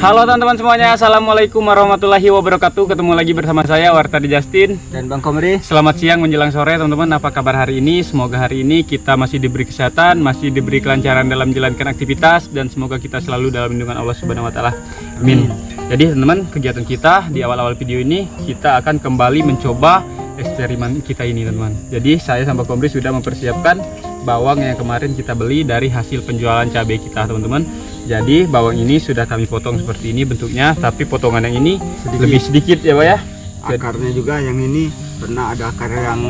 Halo teman-teman semuanya, Assalamualaikum warahmatullahi wabarakatuh. Ketemu lagi bersama saya Wartadi Justin dan Bang Komri. Selamat siang menjelang sore teman-teman. Apa kabar hari ini? Semoga hari ini kita masih diberi kesehatan, masih diberi kelancaran dalam menjalankan aktivitas, dan semoga kita selalu dalam lindungan Allah Subhanahu wa taala. Amin. Jadi teman-teman, kegiatan kita di awal-awal video ini kita akan kembali mencoba eksperimen kita ini teman-teman. Jadi saya sama Komri sudah mempersiapkan bawang yang kemarin kita beli dari hasil penjualan cabai kita teman-teman. Jadi bawang ini sudah kami potong seperti ini bentuknya, tapi potongan yang ini lebih sedikit ya Pak ya. Akarnya juga yang ini pernah ada akar yang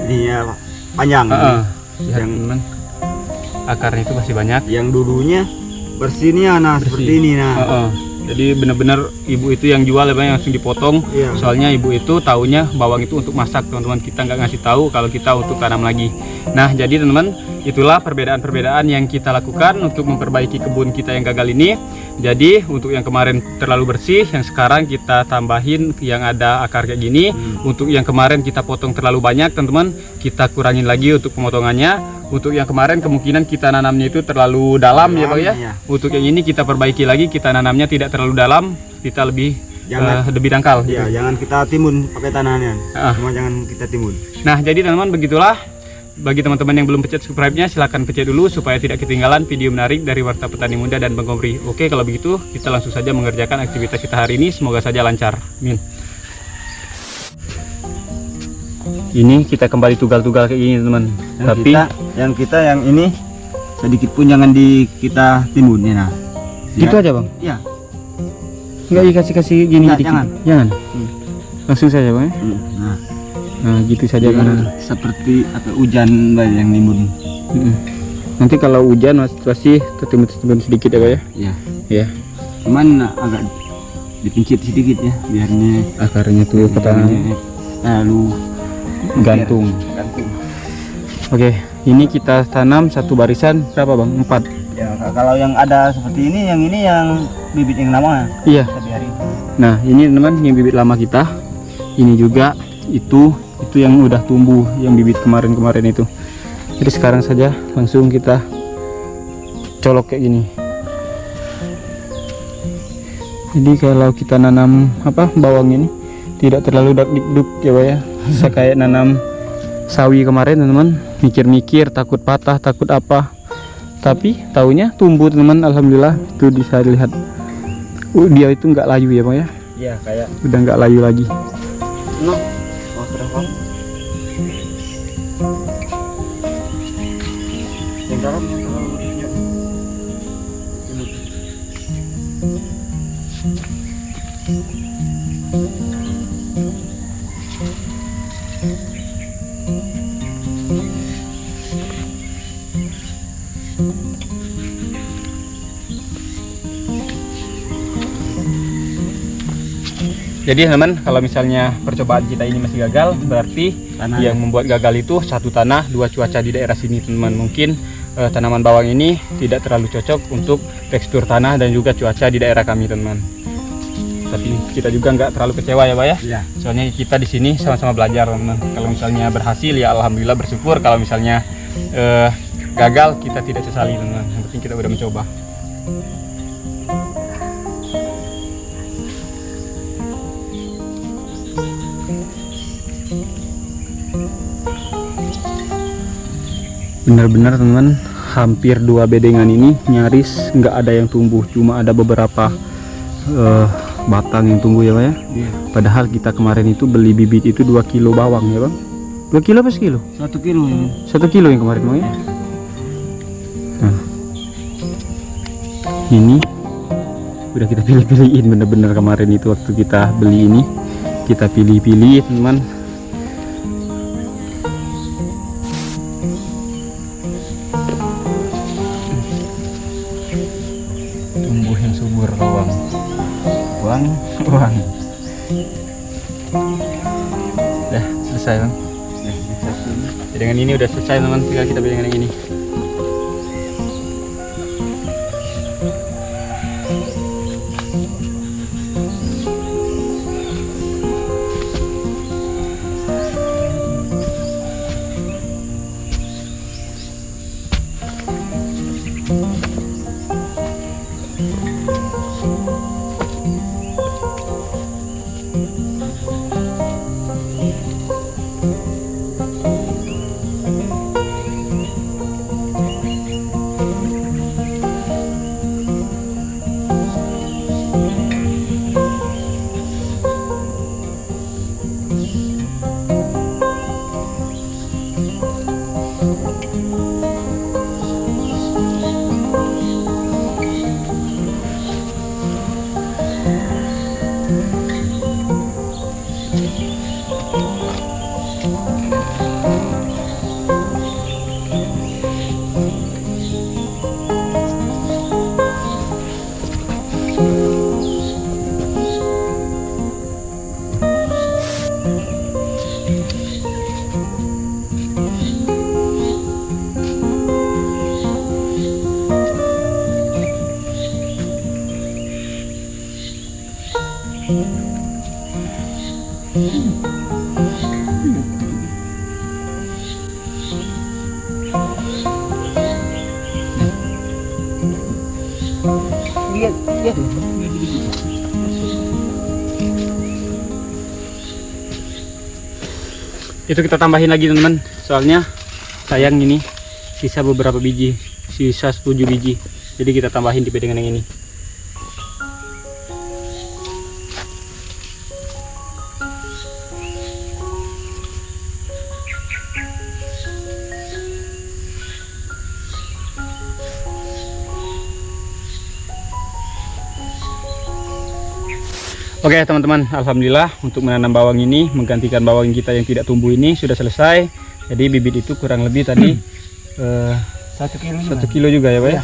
ininya panjang. Ya, yang teman, akarnya itu masih banyak. Yang dulunya bersihnya bersih. Seperti ini Jadi benar-benar ibu itu yang jual ya Bang, langsung dipotong. Soalnya ibu itu taunya bawang itu untuk masak teman-teman, kita nggak ngasih tahu kalau kita untuk tanam lagi. Nah jadi teman-teman, itulah perbedaan-perbedaan yang kita lakukan untuk memperbaiki kebun kita yang gagal ini. Jadi untuk yang kemarin terlalu bersih, yang sekarang kita tambahin yang ada akar kayak gini. Untuk yang kemarin kita potong terlalu banyak teman-teman, kita kurangin lagi untuk pemotongannya. Untuk yang kemarin kemungkinan kita nanamnya itu terlalu dalam ya Bang ya. Untuk yang ini kita perbaiki lagi, kita nanamnya tidak terlalu dalam, kita lebih lebih dangkal. Ya, jangan kita timun pakai tanahnya. Semua jangan kita timun. Nah jadi teman-teman, begitulah. Bagi teman-teman yang belum pencet subscribe-nya, silahkan pencet dulu supaya tidak ketinggalan video menarik dari Warta Petani Muda dan Bang Komri. Oke, kalau begitu kita langsung saja mengerjakan aktivitas kita hari ini. Semoga saja lancar. Amin. Ini kita kembali tugal-tugal kayak gini teman. Tapi yang ini sedikit pun jangan kita timun ya. Nah. Gitu aja Bang. Iya. Enggak dikasih gini dikit. Jangan. Langsung saja Bang ya. Nah gitu saja kan. Seperti apa hujan yang nimbun. Nanti kalau hujan pasti tertimbun sedikit ya Pak ya. Iya. Ya. Cuman agak dipincit sedikit ya, biarnya akarnya tuh pertanyaan lalu gantung. Oke, ini kita tanam satu barisan berapa Bang? 4. Ya kalau yang ada seperti ini, yang bibit yang lama. Iya. Nah ini teman, yang bibit lama kita. Ini juga itu yang udah tumbuh, yang bibit kemarin itu. Jadi sekarang saja langsung kita colok kayak gini. Jadi kalau kita nanam bawang ini tidak terlalu dak-dikduk ya Pak ya. Saya kayak nanam sawi kemarin teman-teman, mikir-mikir takut patah, takut apa. Tapi taunya tumbuh teman, alhamdulillah. Itu bisa dilihat. Dia itu nggak layu ya Pak ya. Iya, kayak udah nggak layu lagi. Jadi teman, kalau misalnya percobaan kita ini masih gagal, berarti yang membuat gagal itu satu tanah, dua cuaca di daerah sini teman. Mungkin tanaman bawang ini tidak terlalu cocok untuk tekstur tanah dan juga cuaca di daerah kami teman. Tapi kita juga nggak terlalu kecewa ya Pak ya. Iya. Soalnya kita di sini sama-sama belajar teman. Kalau misalnya berhasil ya alhamdulillah bersyukur. Kalau misalnya gagal kita tidak sesali teman. Yang penting kita udah mencoba. Benar-benar teman, hampir 2 bedengan ini nyaris nggak ada yang tumbuh, cuma ada beberapa batang yang tumbuh ya Pak ya. Padahal kita kemarin itu beli bibit itu 2 kilo bawang ya Bang. 2 kilo apa sekilo? 1 kilo. 1 kilo yang kemarin Bang ya. Nah, ini udah kita pilih-pilihin bener-bener kemarin itu waktu kita beli ini, kita pilih-pilih teman. Tumbuh yang subur bawang. Udah selesai Bang. Dengan ini udah selesai teman, tinggal kita pilih dengan yang ini. dia. Itu kita tambahin lagi teman-teman, soalnya sayang ini sisa beberapa biji, sisa 7 biji, jadi kita tambahin di bedengan yang ini. Oke teman-teman, alhamdulillah untuk menanam bawang ini, menggantikan bawang kita yang tidak tumbuh ini sudah selesai. Jadi bibit itu kurang lebih tadi 1 kilo juga ya Pak ya.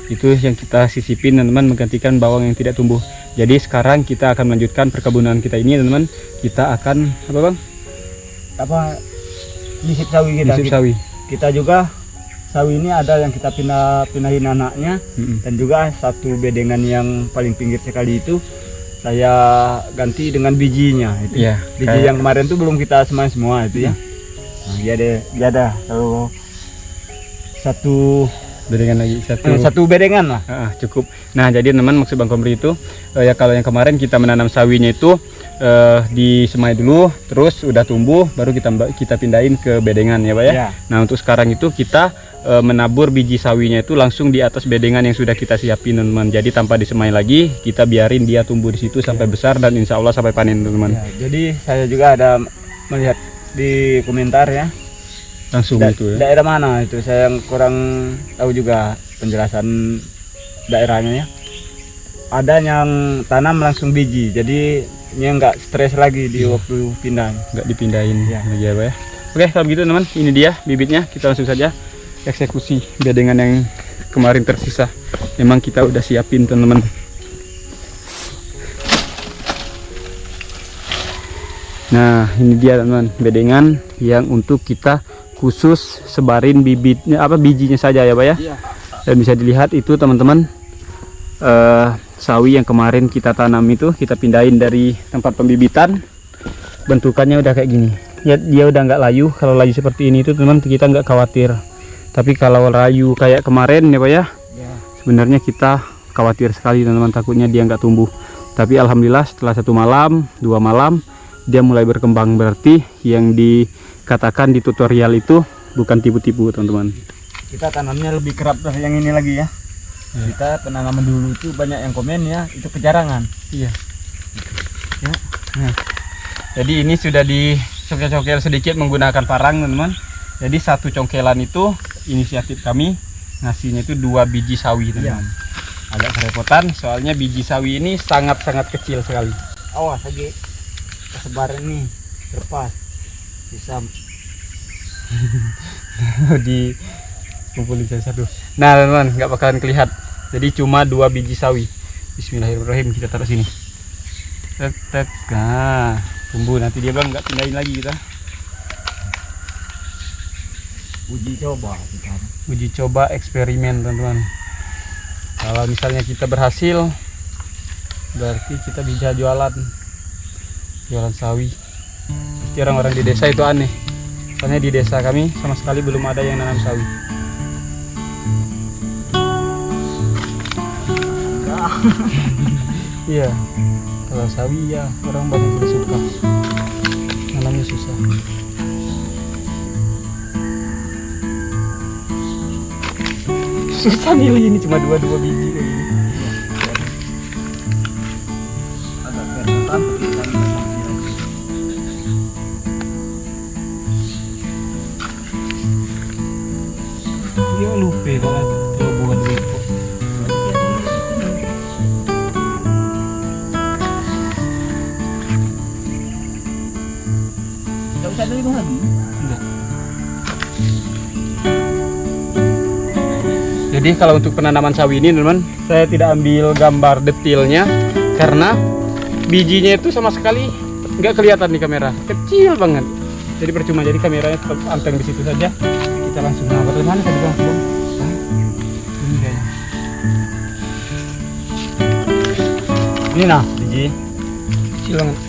Itu yang kita sisipin teman-teman, menggantikan bawang yang tidak tumbuh. Jadi sekarang kita akan melanjutkan perkebunan kita ini teman-teman. Kita akan apa Bang? Nyisip sawi kita. Nyisip sawi. Kita juga sawi ini ada yang kita pindahin anaknya, dan juga satu bedengan yang paling pinggir sekali itu saya ganti dengan bijinya itu. Ya, biji yang kemarin tuh belum kita semain semua itu ya. Nah, dia ada kalau satu bedengan lagi, satu bedengan lah. Cukup. Nah, jadi teman maksud Bang Komri itu ya kalau yang kemarin kita menanam sawinya itu disemai dulu, terus udah tumbuh baru kita pindahin ke bedengan ya Pak ya. Nah, untuk sekarang itu kita menabur biji sawinya itu langsung di atas bedengan yang sudah kita siapin teman-teman. Jadi tanpa disemai lagi, kita biarin dia tumbuh di situ sampai besar dan insya Allah sampai panen teman-teman. Jadi saya juga ada melihat di komentar ya, langsung itu ya. Daerah mana itu saya yang kurang tahu juga penjelasan daerahnya ya. Ada yang tanam langsung biji, jadi ini nggak stres lagi di waktu pindah, nggak dipindahin lagi ya Pak ya. Oke kalau begitu teman, ini dia bibitnya, kita langsung saja eksekusi bedengan yang kemarin tersisa. Memang kita udah siapin teman-teman. Nah ini dia teman-teman, bedengan yang untuk kita khusus sebarin bibitnya, bijinya saja ya Pak ya. Dan bisa dilihat itu teman-teman, sawi yang kemarin kita tanam itu kita pindahin dari tempat pembibitan. Bentukannya udah kayak gini ya, dia udah nggak layu. Kalau layu seperti ini itu teman, kita nggak khawatir. Tapi kalau layu kayak kemarin ya Pak ya, sebenarnya kita khawatir sekali teman-teman, takutnya dia nggak tumbuh. Tapi alhamdulillah setelah 1 malam 2 malam dia mulai berkembang. Berarti yang dikatakan di tutorial itu bukan tipu-tipu teman-teman. Kita tanamnya lebih kerap dari yang ini lagi ya. Kita penanaman dulu itu banyak yang komen ya, itu kejarangan. Iya ya. Nah, jadi ini sudah dicongkel-congkel sedikit menggunakan parang teman-teman. Jadi satu congkelan itu inisiatif kami ngasihnya itu 2 biji sawi teman-teman. Agak kerepotan soalnya biji sawi ini sangat-sangat kecil sekali. Awas lagi sebaran nih terpas bisa di kumpulin satu. Nah teman-teman, nggak bakalan kelihatan. Jadi cuma 2 biji sawi. Bismillahirrahmanirrahim, kita taruh sini. Tek. Nah, tumbuh nanti dia Bang, nggak pindahin lagi kita. Uji coba eksperimen teman-teman. Kalau misalnya kita berhasil, berarti kita bisa jualan sawi. Pasti orang-orang di desa itu aneh, soalnya di desa kami sama sekali belum ada yang nanam sawi. Iya, kalau sawi ya orang banyak yang suka, nanamnya susah. Susah milih, ini cuma 2 biji kayak gini. Dia lupa kalau buat duit kok. Nggak usah dari lagi. Jadi kalau untuk penanaman sawi ini teman-teman, saya tidak ambil gambar detailnya karena bijinya itu sama sekali nggak kelihatan di kamera, kecil banget. Jadi percuma, jadi kameranya tetap anteng di situ saja. Kita langsung nabur. Mana tadi Bang? Ini kayaknya. Ini nah biji kecil banget.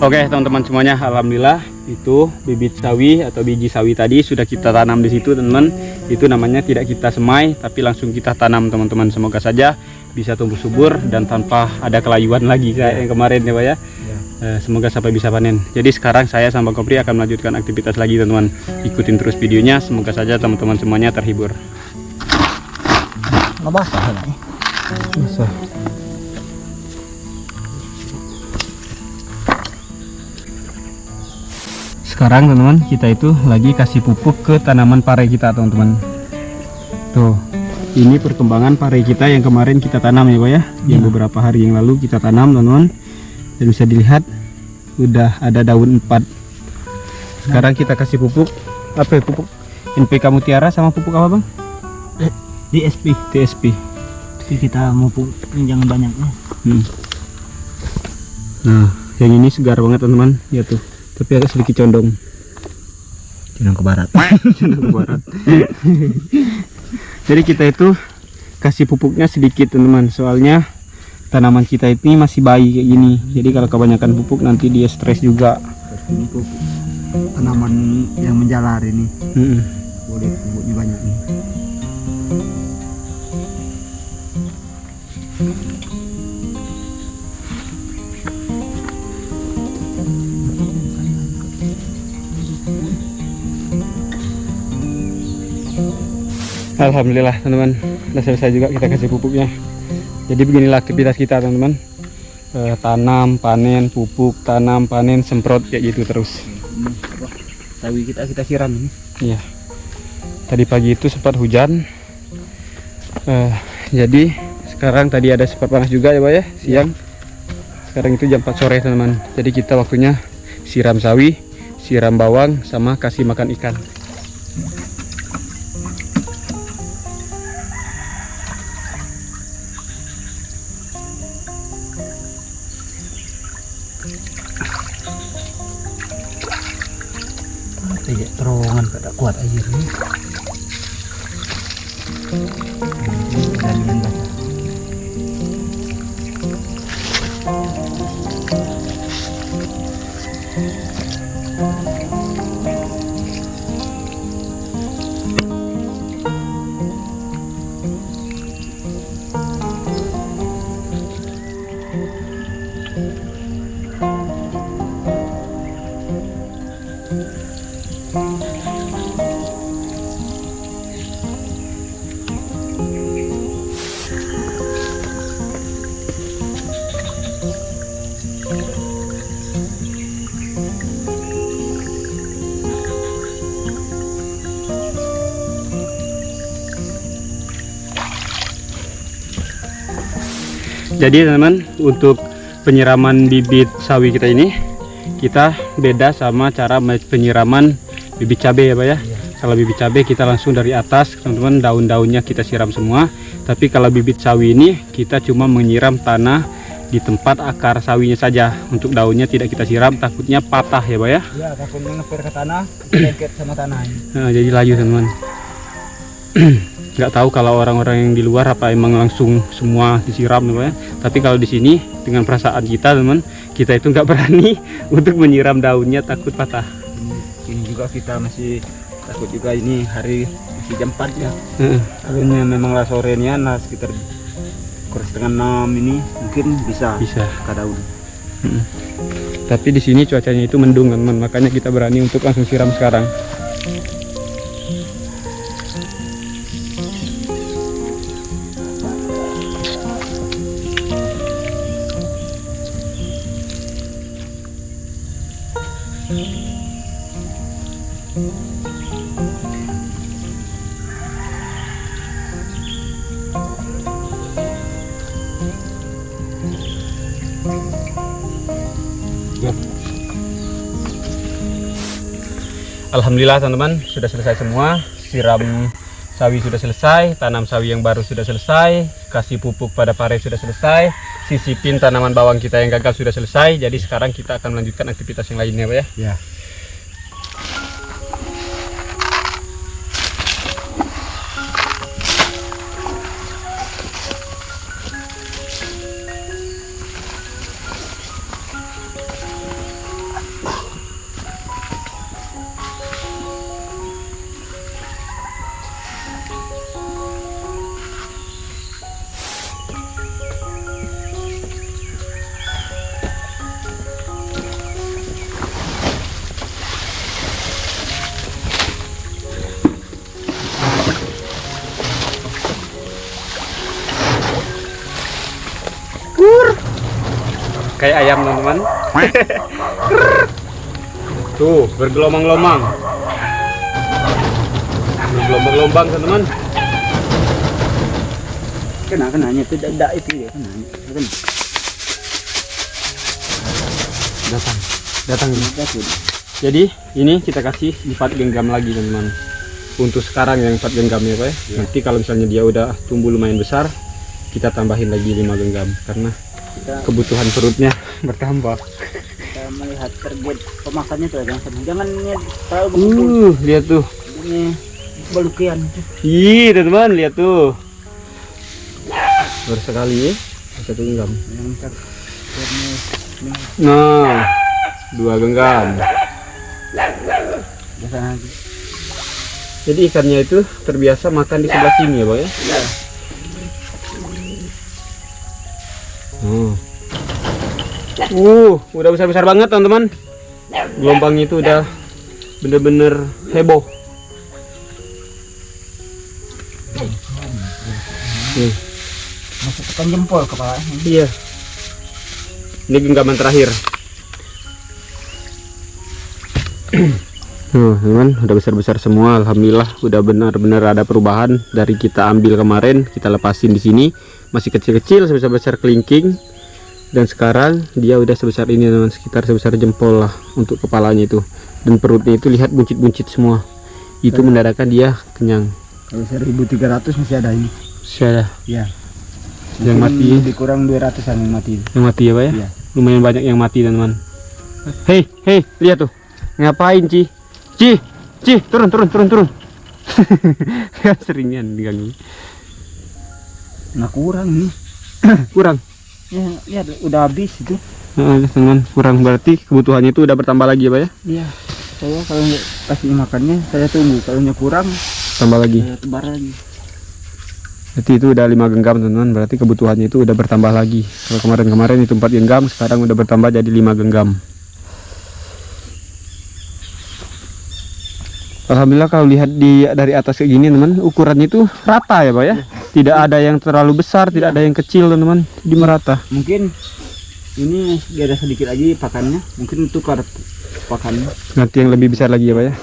Oke teman-teman semuanya, alhamdulillah itu bibit sawi atau biji sawi tadi sudah kita tanam di situ teman-teman. Itu namanya tidak kita semai tapi langsung kita tanam teman-teman. Semoga saja bisa tumbuh subur dan tanpa ada kelayuan lagi kayak yang kemarin ya Pak ya. Semoga sampai bisa panen. Jadi sekarang saya sama Bang Kopri akan melanjutkan aktivitas lagi teman-teman. Ikutin terus videonya, semoga saja teman-teman semuanya terhibur. Nggak basah ya? Basah. Sekarang teman-teman kita itu lagi kasih pupuk ke tanaman pare kita teman-teman. Tuh, ini perkembangan pare kita yang kemarin kita tanam ya Pak ya, yang beberapa hari yang lalu kita tanam teman-teman. Dan bisa dilihat udah ada daun 4. Sekarang kita kasih pupuk apa ya, pupuk NPK Mutiara sama pupuk apa Bang? DSP. TSP. Tapi kita mau pupuk jangan banyaknya. Nah, yang ini segar banget teman-teman, ya tuh. Tapi agak sedikit condong Condong ke barat. condong ke barat. Jadi kita itu kasih pupuknya sedikit teman-teman, soalnya tanaman kita ini masih bayi kayak gini. Jadi kalau kebanyakan pupuk nanti dia stres juga. Ini pupuk tanaman yang menjalar ini. Boleh pupuknya banyak nih. Alhamdulillah teman-teman, udah selesai juga kita kasih pupuknya. Jadi beginilah aktivitas kita teman-teman, tanam, panen, pupuk, tanam, panen, semprot kayak gitu terus. Sawi kita siram ini. Iya. Tadi pagi itu sempat hujan, jadi sekarang tadi ada sempat panas juga ya Pak ya, siang. Sekarang itu jam 4 sore teman-teman. Jadi kita waktunya siram sawi, siram bawang, sama kasih makan ikan. Tidak terowongan tidak kuat airnya. Dan basah. Jadi teman-teman, untuk penyiraman bibit sawi kita ini kita beda sama cara penyiraman bibit cabai ya Pak ya. Kalau bibit cabai kita langsung dari atas teman-teman, daun-daunnya kita siram semua. Tapi kalau bibit sawi ini kita cuma menyiram tanah di tempat akar sawinya saja. Untuk daunnya tidak kita siram, takutnya patah ya Pak ya. Ya, takutnya ngepir ke tanah, lengket sama tanah ini. Nah, jadi layu teman-teman. Nggak tahu kalau orang-orang yang di luar apa emang langsung semua disiram ya Pak ya. Tapi kalau di sini dengan perasaan kita teman, kita itu nggak berani untuk menyiram daunnya, takut patah. Ini juga kita masih takut juga, ini hari masih jam 4 ya. Kalau memanglah sorenya, nah sekitar kurang setengah 6 ini mungkin bisa ke daun. Tapi di sini cuacanya itu mendung teman, makanya kita berani untuk langsung siram sekarang. Alhamdulillah teman-teman, sudah selesai semua. Siram sawi sudah selesai, tanam sawi yang baru sudah selesai, kasih pupuk pada pare sudah selesai, sisipin tanaman bawang kita yang gagal sudah selesai. Jadi sekarang kita akan melanjutkan aktivitas yang lainnya Pak ya. Ya. kayak ayam teman-teman. Tuh bergelombang-gelombang, bergelombang-gelombang teman-teman. Kena itu tidak itu ya kena. Datang. Jadi ini kita kasih 4 genggam lagi teman-teman. Untuk sekarang yang 4 genggam ya Pak ya. Nanti kalau misalnya dia udah tumbuh lumayan besar, kita tambahin lagi 5 genggam karena kebutuhan perutnya bertambah. Kita melihat target pemakannya tuh jangan terlalu lihat tuh. Ini belukian itu. Ih teman-teman, lihat tuh. Baru sekali ya, 1 genggam. Nah, 2 genggam. Jadi ikannya itu terbiasa makan di sebelah sini ya Bang ya? Iya. Udah besar-besar banget teman-teman. Gelombangnya itu udah bener-bener heboh. Masuk tekan jempol kepala. Iya. Ini genggaman terakhir. Teman, udah besar-besar semua. Alhamdulillah, udah benar-benar ada perubahan dari kita ambil kemarin, kita lepasin di sini masih kecil-kecil sebesar-besar kelingking, dan sekarang dia udah sebesar ini teman, sekitar sebesar jempol lah untuk kepalanya itu, dan perutnya itu lihat buncit-buncit semua. Itu menandakan dia kenyang. Kalau 1.300 masih ada ini. Masih ada. Ya. Yang mati lebih kurang 200-an yang mati. Yang mati ya Pak ya? Iya. Lumayan banyak yang mati teman-teman. Hei, lihat tuh. Ngapain Ci? Turun. Seringan diganggu. Nah kurang nih. Kurang. Ya, lihat udah habis itu. Teman, kurang berarti kebutuhannya itu udah bertambah lagi ya Pak ya? Iya. Saya kalau kasih makannya saya tunggu, kalau kurang tambah lagi. Saya tebar lagi. Berarti itu udah 5 genggam teman-teman, berarti kebutuhannya itu udah bertambah lagi. Kalau kemarin itu 4 genggam, sekarang udah bertambah jadi 5 genggam. Alhamdulillah kalau lihat dari atas kayak gini teman, ukurannya itu rata ya Pak ya? Tidak ada yang terlalu besar, tidak ada yang kecil teman-teman, di merata. Mungkin ini dia ada sedikit lagi pakannya, mungkin tukar pakannya. Nanti yang lebih besar lagi ya Pak ya?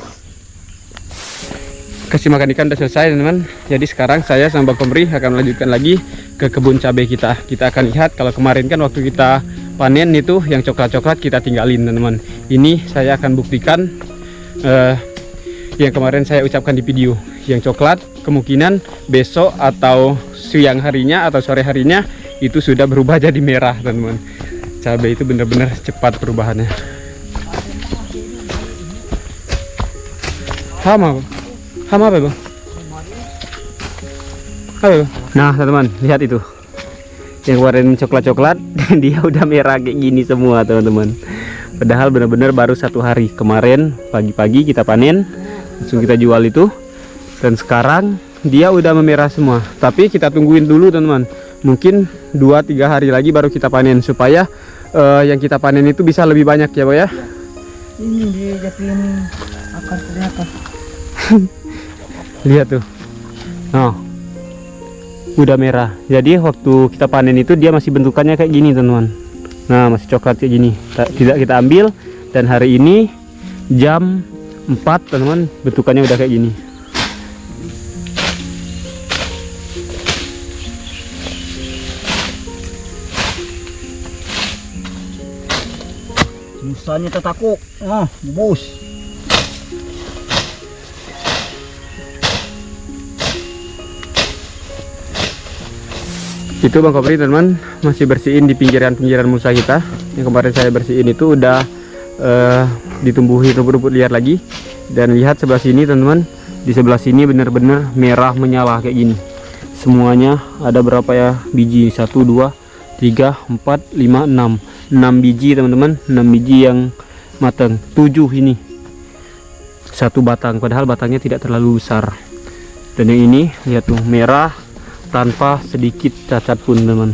Kasih makan ikan udah selesai teman-teman. Jadi sekarang saya sama Bang Komri akan melanjutkan lagi ke kebun cabai kita. Kita akan lihat kalau kemarin kan waktu kita panen itu yang coklat-coklat kita tinggalin teman-teman. Ini saya akan buktikan yang kemarin saya ucapkan di video. Yang coklat kemungkinan besok atau siang harinya atau sore harinya itu sudah berubah jadi merah teman-teman. Cabai itu benar-benar cepat perubahannya. Hama apa Bang? Nah teman-teman, lihat itu. Yang kemarin coklat-coklat dia udah merah kayak gini semua teman-teman. Padahal benar-benar baru 1 hari. Kemarin pagi-pagi kita panen, langsung kita jual itu. Dan sekarang dia udah memerah semua. Tapi kita tungguin dulu teman-teman. Mungkin 2-3 hari lagi baru kita panen, supaya yang kita panen itu bisa lebih banyak ya Pak ya. Ini dijatuhin akar ternyata. Lihat tuh. Nah, udah merah. Jadi waktu kita panen itu dia masih bentukannya kayak gini teman-teman. Nah, masih coklat kayak gini. Tidak kita ambil, dan hari ini jam 4 teman-teman, bentukannya udah kayak gini. Musanya tertakuk. Bus. Itu Bang Kopri teman-teman masih bersihin di pinggiran-pinggiran musa kita. Yang kemarin saya bersihin itu udah ditumbuhi rumput-rumput liar lagi. Dan lihat sebelah sini teman-teman, di sebelah sini benar-benar merah menyala kayak gini. Semuanya ada berapa ya biji? 1, 2, 3, 4, 5, 6. 6 biji teman-teman, 6 biji yang matang. 7 ini. 1 batang, padahal batangnya tidak terlalu besar. Dan yang ini lihat tuh, merah tanpa sedikit cacat pun teman.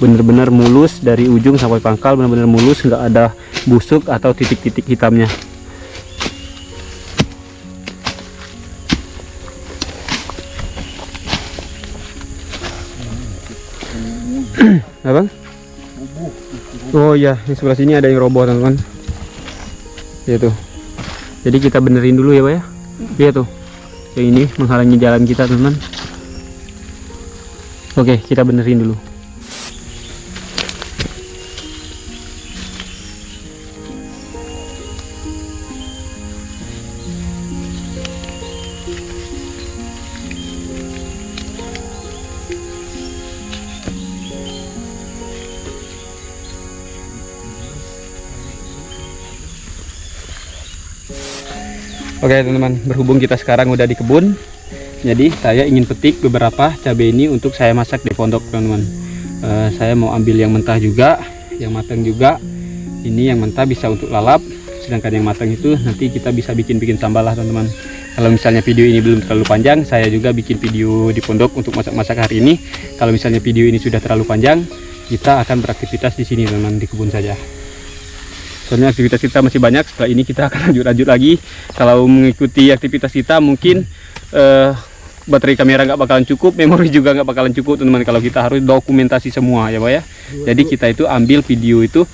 Benar-benar mulus dari ujung sampai pangkal, benar-benar mulus, nggak ada busuk atau titik-titik hitamnya. Abang? Oh iya, di sebelah sini ada yang roboh teman-teman. Ya tuh. Jadi kita benerin dulu ya Pak ya. Lihat tuh. Yang ini menghalangi jalan kita teman-teman. Oke, kita benerin dulu. Oke teman-teman, berhubung kita sekarang udah di kebun, jadi saya ingin petik beberapa cabai ini untuk saya masak di pondok teman-teman. Saya mau ambil yang mentah juga, yang matang juga. Ini yang mentah bisa untuk lalap, sedangkan yang matang itu nanti kita bisa bikin sambal lah teman-teman. Kalau misalnya video ini belum terlalu panjang, saya juga bikin video di pondok untuk masak-masak hari ini. Kalau misalnya video ini sudah terlalu panjang, kita akan beraktivitas di sini teman-teman, di kebun saja. Soalnya aktivitas kita masih banyak, setelah ini kita akan lanjut lagi. Kalau mengikuti aktivitas kita mungkin baterai kamera nggak bakalan cukup, memori juga nggak bakalan cukup teman-teman, kalau kita harus dokumentasi semua ya Pak ya. Jadi kita itu ambil video itu,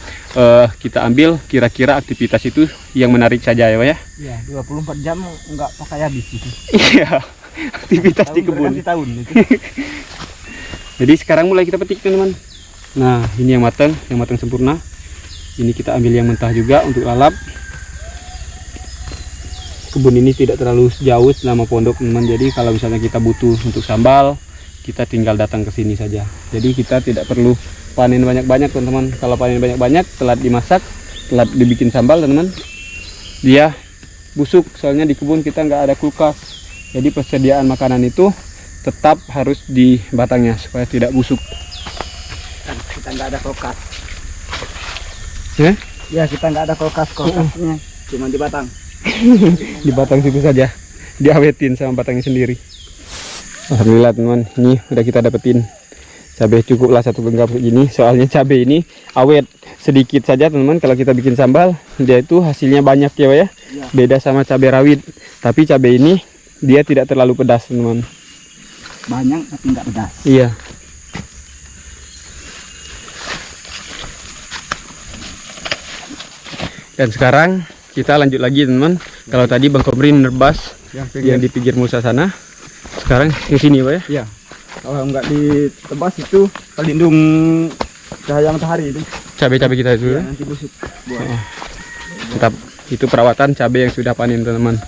kita ambil kira-kira aktivitas itu yang menarik saja ya Pak ya. Iya, 24 jam nggak pakai habis itu. Iya, aktivitas di kebun. Tahun itu. Jadi sekarang mulai kita petik teman-teman. Nah ini yang matang sempurna. Ini kita ambil yang mentah juga untuk lalap. Kebun ini tidak terlalu jauh selama pondok teman, jadi kalau misalnya kita butuh untuk sambal, kita tinggal datang ke sini saja. Jadi kita tidak perlu panen banyak-banyak teman-teman. Kalau panen banyak-banyak, telat dimasak, telat dibikin sambal teman-teman, dia busuk. Soalnya di kebun kita nggak ada kulkas, jadi persediaan makanan itu tetap harus di batangnya supaya tidak busuk. Kita nggak ada kulkas. Ya kita nggak ada kulkasnya, cuma di batang. Di batang situ saja, diawetin sama batangnya sendiri. Alhamdulillah teman, ini udah kita dapetin cabai cukup lah 1 genggam ini. Soalnya cabai ini awet, sedikit saja teman-teman. Kalau kita bikin sambal, dia itu hasilnya banyak ya Pak ya. Beda sama cabai rawit, tapi cabai ini dia tidak terlalu pedas teman-teman. Banyak tapi nggak pedas. Iya. Dan sekarang kita lanjut lagi teman-teman. Kalau tadi Bang Komri menerbas yang di pinggir Musa sana, sekarang di sini Pak ya? Iya. Kalau nggak ditebas itu pelindung cahaya matahari itu. Cabai-cabai kita itu ya? Nanti busuk. Tetap itu perawatan cabai yang sudah panen teman-teman.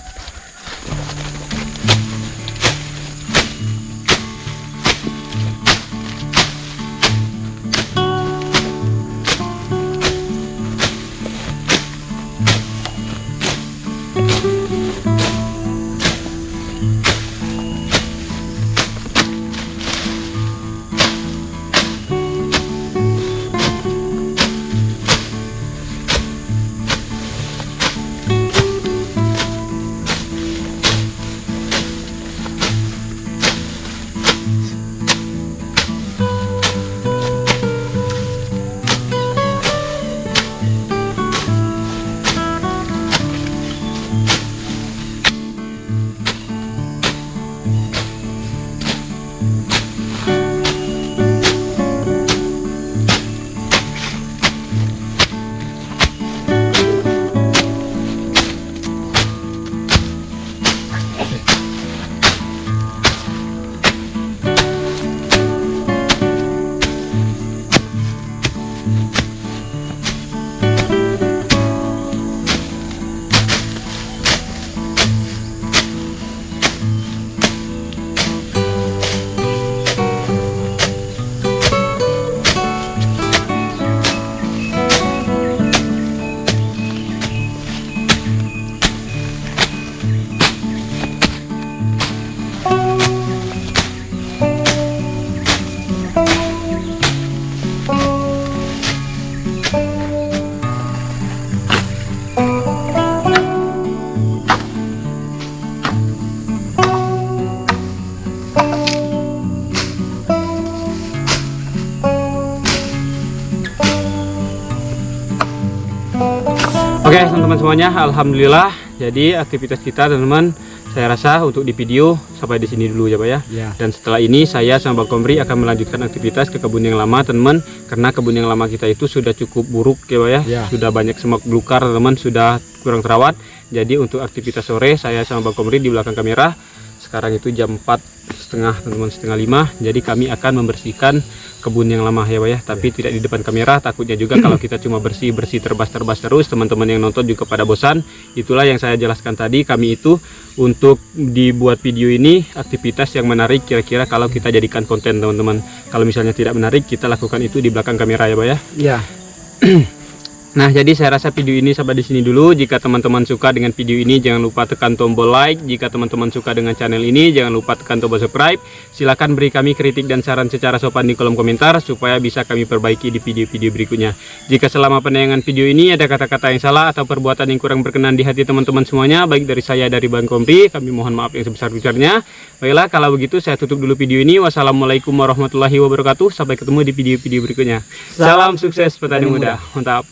Oke teman-teman semuanya, alhamdulillah. Jadi aktivitas kita teman-teman saya rasa untuk di video sampai di sini dulu ya Pak ya. Dan setelah ini saya sama Bang Komri akan melanjutkan aktivitas ke kebun yang lama teman-teman, karena kebun yang lama kita itu sudah cukup buruk ya Pak ya. Sudah banyak semak belukar teman-teman, sudah kurang terawat. Jadi untuk aktivitas sore saya sama Bang Komri di belakang kamera. Sekarang itu jam 4:30 teman-teman, 4:30. Jadi kami akan membersihkan kebun yang lama ya Pak ya, tapi tidak di depan kamera, takutnya juga kalau kita cuma bersih-bersih terbas-terbas terus, teman-teman yang nonton juga pada bosan. Itulah yang saya jelaskan tadi, kami itu untuk dibuat video ini aktivitas yang menarik kira-kira kalau kita jadikan konten teman-teman. Kalau misalnya tidak menarik, kita lakukan itu di belakang kamera ya Pak ya. Iya. Nah, jadi saya rasa video ini sampai di sini dulu. Jika teman-teman suka dengan video ini, jangan lupa tekan tombol like. Jika teman-teman suka dengan channel ini, jangan lupa tekan tombol subscribe. Silakan beri kami kritik dan saran secara sopan di kolom komentar supaya bisa kami perbaiki di video-video berikutnya. Jika selama penayangan video ini ada kata-kata yang salah atau perbuatan yang kurang berkenan di hati teman-teman semuanya, baik dari saya, dari Bang Komri, kami mohon maaf yang sebesar-besarnya. Baiklah, kalau begitu saya tutup dulu video ini. Wassalamualaikum warahmatullahi wabarakatuh. Sampai ketemu di video-video berikutnya. Salam sukses petani muda. Mantap.